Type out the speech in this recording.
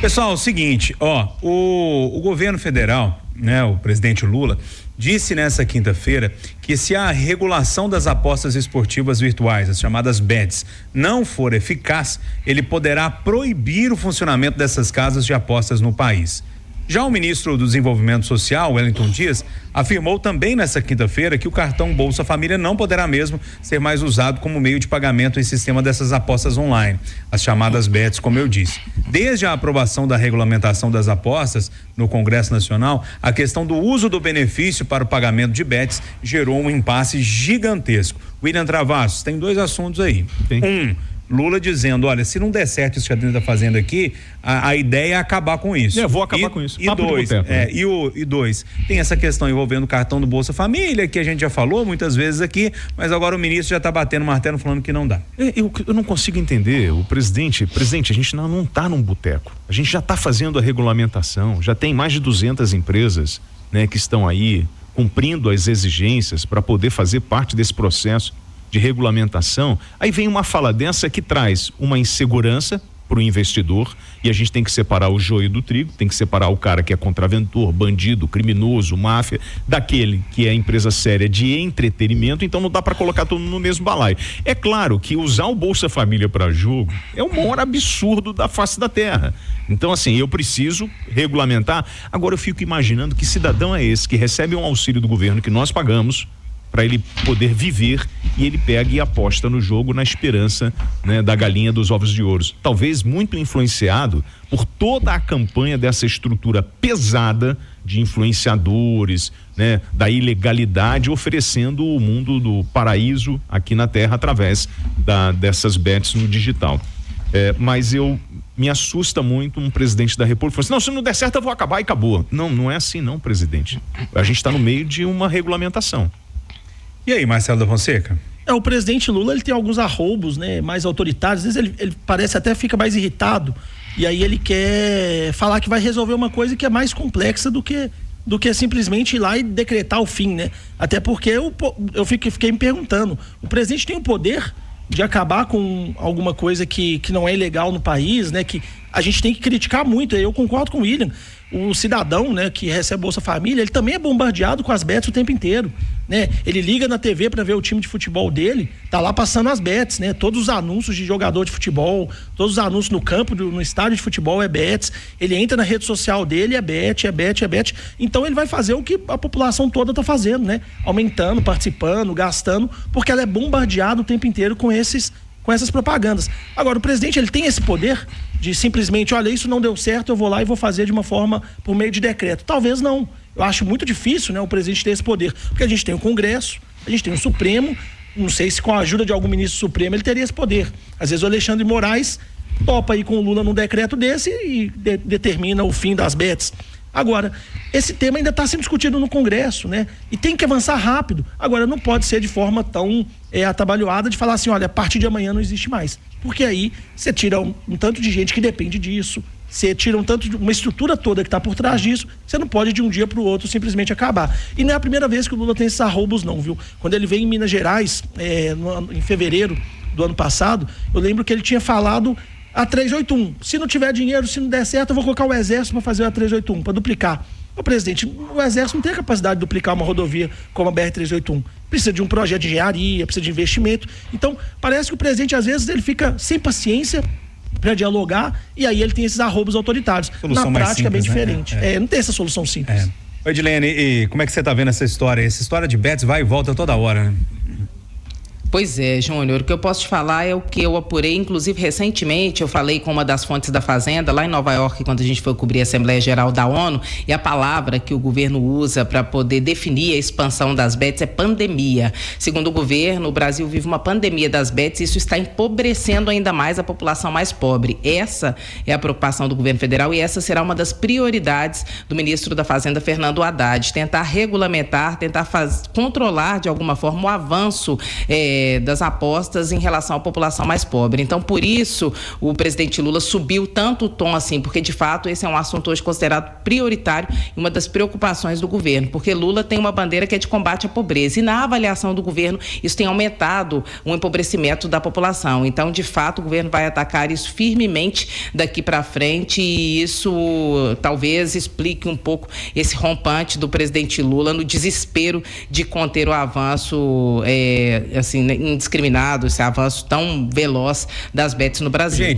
Pessoal, é o seguinte, o governo federal, né, o presidente Lula, disse nessa quinta-feira que se a regulação das apostas esportivas virtuais, as chamadas bets, não for eficaz, ele poderá proibir o funcionamento dessas casas de apostas no país. Já o ministro do Desenvolvimento Social, Wellington Dias, afirmou também nessa quinta-feira que o cartão Bolsa Família não poderá mesmo ser mais usado como meio de pagamento em sistema dessas apostas online, as chamadas bets, como eu disse. Desde a aprovação da regulamentação das apostas no Congresso Nacional, a questão do uso do benefício para o pagamento de bets gerou um impasse gigantesco. William Travassos, tem 2 assuntos aí. Sim. Lula dizendo, olha, se não der certo isso que a gente está fazendo aqui, a ideia é acabar com isso. Eu vou acabar com isso. E dois, tem essa questão envolvendo o cartão do Bolsa Família, que a gente já falou muitas vezes aqui, mas agora o ministro já está batendo martelo falando que não dá. Eu não consigo entender, o presidente, a gente não está num boteco, a gente já está fazendo a regulamentação, já tem mais de 200 empresas, né, que estão aí cumprindo as exigências para poder fazer parte desse processo de regulamentação. Aí vem uma fala dessa que traz uma insegurança para o investidor, e a gente tem que separar o joio do trigo, tem que separar o cara que é contraventor, bandido, criminoso, máfia, daquele que é empresa séria de entretenimento. Então não dá para colocar todo mundo no mesmo balaio. É claro que usar o Bolsa Família para jogo é o maior absurdo da face da terra. Então, assim, eu preciso regulamentar. Agora eu fico imaginando que cidadão é esse que recebe um auxílio do governo que nós pagamos para ele poder viver, e ele pega e aposta no jogo na esperança, né, da galinha dos ovos de ouro. Talvez muito influenciado por toda a campanha dessa estrutura pesada de influenciadores, né, da ilegalidade, oferecendo o mundo do paraíso aqui na terra através dessas bets no digital. Mas me assusta muito um presidente da República falar assim, não, se não der certo eu vou acabar e acabou. Não é assim não, presidente. A gente está no meio de uma regulamentação. E aí, Marcelo da Fonseca? O presidente Lula, ele tem alguns arroubos, né, mais autoritários. Às vezes ele parece até fica mais irritado, e aí ele quer falar que vai resolver uma coisa que é mais complexa do que simplesmente ir lá e decretar o fim, né? Até porque eu fiquei me perguntando, o presidente tem o poder de acabar com alguma coisa que não é ilegal no país, né? Que a gente tem que criticar muito. Eu concordo com o William. O cidadão, né, que recebe Bolsa Família, ele também é bombardeado com as bets o tempo inteiro, né? Ele liga na TV para ver o time de futebol dele, tá lá passando as bets, né? Todos os anúncios de jogador de futebol, todos os anúncios no campo, no estádio de futebol é bets. Ele entra na rede social dele, é bet. Então ele vai fazer o que a população toda tá fazendo, né? Aumentando, participando, gastando, porque ela é bombardeada o tempo inteiro com essas propagandas. Agora, o presidente, ele tem esse poder de simplesmente, olha, isso não deu certo, eu vou lá e vou fazer de uma forma por meio de decreto. Talvez não. Eu acho muito difícil, né, o presidente ter esse poder, porque a gente tem o Congresso, a gente tem o Supremo, não sei se com a ajuda de algum ministro supremo ele teria esse poder. Às vezes o Alexandre de Moraes topa aí com o Lula num decreto desse e determina o fim das bets. Agora, esse tema ainda está sendo discutido no Congresso, né? E tem que avançar rápido. Agora, não pode ser de forma tão atabalhoada de falar assim, olha, a partir de amanhã não existe mais. Porque aí você tira um tanto de gente que depende disso, você tira uma estrutura toda que está por trás disso, você não pode de um dia para o outro simplesmente acabar. E não é a primeira vez que o Lula tem esses arroubos não, viu? Quando ele veio em Minas Gerais, em fevereiro do ano passado, eu lembro que ele tinha falado a 381. Se não tiver dinheiro, se não der certo, eu vou colocar o Exército para fazer a 381, para duplicar. O presidente, o Exército não tem a capacidade de duplicar uma rodovia como a BR-381. Precisa de um projeto de engenharia, precisa de investimento. Então, parece que o presidente, às vezes, ele fica sem paciência para dialogar, e aí ele tem esses arroubos autoritários. Solução na prática simples, é bem diferente. Não tem essa solução simples. Oi, Edilene, e como é que você está vendo essa história? Essa história de bets vai e volta toda hora, né? Pois é, Júnior, o que eu posso te falar é o que eu apurei, inclusive recentemente eu falei com uma das fontes da Fazenda, lá em Nova York, quando a gente foi cobrir a Assembleia Geral da ONU, e a palavra que o governo usa para poder definir a expansão das bets é pandemia. Segundo o governo, o Brasil vive uma pandemia das bets e isso está empobrecendo ainda mais a população mais pobre. Essa é a preocupação do governo federal e essa será uma das prioridades do ministro da Fazenda, Fernando Haddad, tentar regulamentar, tentar controlar de alguma forma o avanço das apostas em relação à população mais pobre. Então, por isso, o presidente Lula subiu tanto o tom assim, porque de fato esse é um assunto hoje considerado prioritário e uma das preocupações do governo, porque Lula tem uma bandeira que é de combate à pobreza, e na avaliação do governo isso tem aumentado o empobrecimento da população. Então, de fato, o governo vai atacar isso firmemente daqui para frente, e isso talvez explique um pouco esse rompante do presidente Lula no desespero de conter o avanço assim, indiscriminado, esse avanço tão veloz das bets no Brasil. Gente,